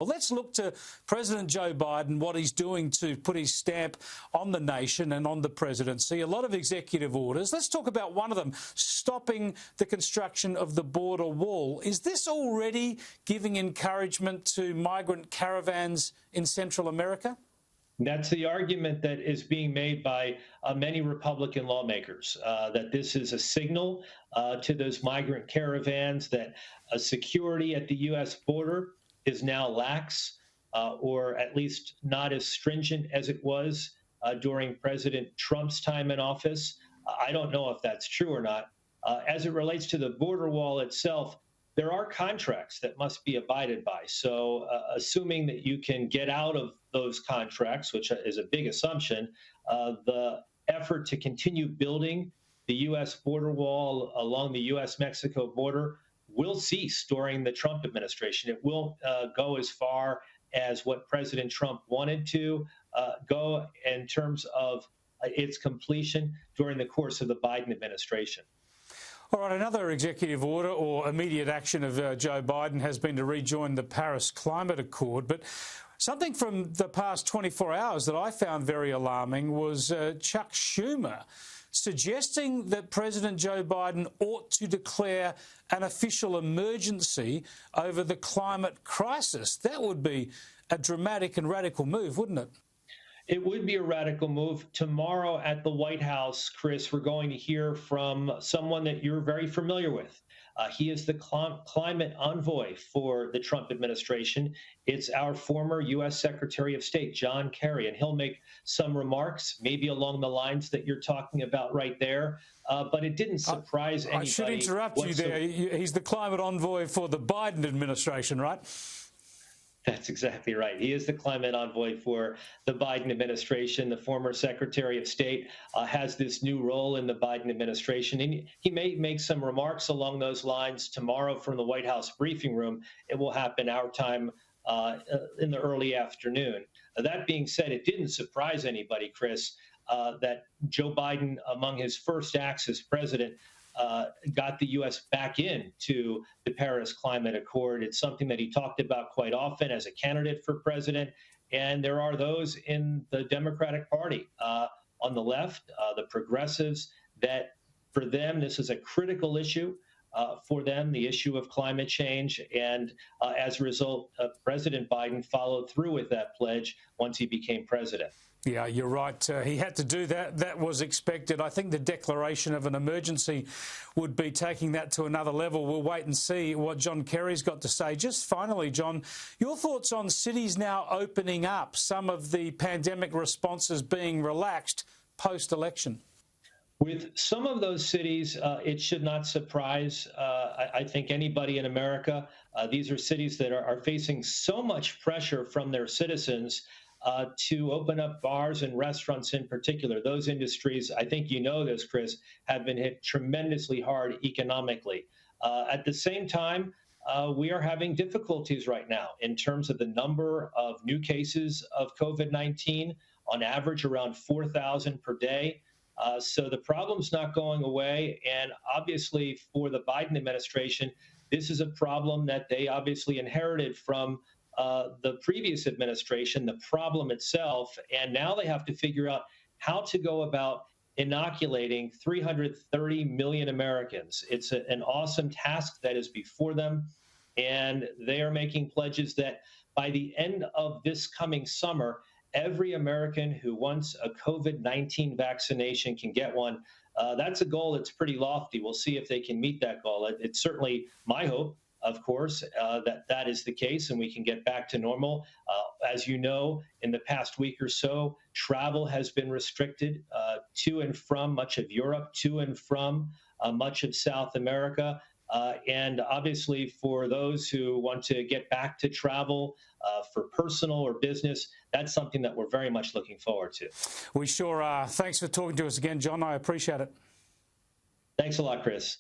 Well, let's look to President Joe Biden, what he's doing to put his stamp on the nation and on the presidency. A lot of executive orders. Let's talk about one of them, stopping the construction of the border wall. Is this already giving encouragement to migrant caravans in Central America? That's the argument that is being made by many Republican lawmakers, that this is a signal to those migrant caravans that security at the U.S. border is now lax, or at least not as stringent as it was during President Trump's time in office. I don't know if that's true or not. As it relates to the border wall itself, there are contracts that must be abided by. So assuming that you can get out of those contracts, which is a big assumption, the effort to continue building the U.S. border wall along the U.S.-Mexico border will cease during the Trump administration. It won't go as far as what President Trump wanted to go in terms of its completion during the course of the Biden administration. All right, another executive order or immediate action of Joe Biden has been to rejoin the Paris Climate Accord. But something from the past 24 hours that I found very alarming was Chuck Schumer suggesting that President Joe Biden ought to declare an official emergency over the climate crisis. That would be a dramatic and radical move, wouldn't it? It would be a radical move. Tomorrow at the White House, Chris, we're going to hear from someone that you're very familiar with. He is the climate envoy for the Trump administration. It's our former U.S. Secretary of State, John Kerry, and he'll make some remarks, maybe along the lines that you're talking about right there. But it didn't surprise anybody. I should interrupt you there. He's the climate envoy for the Biden administration, right? That's exactly right. He is the climate envoy for the Biden administration. The former Secretary of State has this new role in the Biden administration. And he may make some remarks along those lines tomorrow from the White House briefing room. It will happen our time in the early afternoon. That being said, it didn't surprise anybody, Chris, that Joe Biden, among his first acts as president, got the U.S. back into the Paris Climate Accord. It's something that he talked about quite often as a candidate for president. And there are those in the Democratic Party on the left, the progressives, that for them, this is a critical issue for them, the issue of climate change. And as a result, President Biden followed through with that pledge once he became president. Yeah, you're right. He had to do that. That was expected. I think the declaration of an emergency would be taking that to another level. We'll wait and see what John Kerry's got to say. Just finally, John, your thoughts on cities now opening up, some of the pandemic responses being relaxed post-election? With some of those cities, it should not surprise, I think, anybody in America. These are cities that are facing so much pressure from their citizens to open up bars and restaurants in particular. Those industries, I think you know this, Chris, have been hit tremendously hard economically. At the same time, we are having difficulties right now in terms of the number of new cases of COVID-19, on average around 4,000 per day. So the problem's not going away. And obviously for the Biden administration, this is a problem that they obviously inherited from the previous administration, the problem itself, and now they have to figure out how to go about inoculating 330 million Americans. It's an awesome task that is before them, and they are making pledges that by the end of this coming summer, every American who wants a COVID-19 vaccination can get one. That's a goal that's pretty lofty. We'll see if they can meet that goal. It's certainly my hope, of course, that is the case and we can get back to normal. As you know, in the past week or so, travel has been restricted to and from much of Europe, to and from much of South America. And obviously, for those who want to get back to travel for personal or business, that's something that we're very much looking forward to. We sure are. Thanks for talking to us again, John. I appreciate it. Thanks a lot, Chris.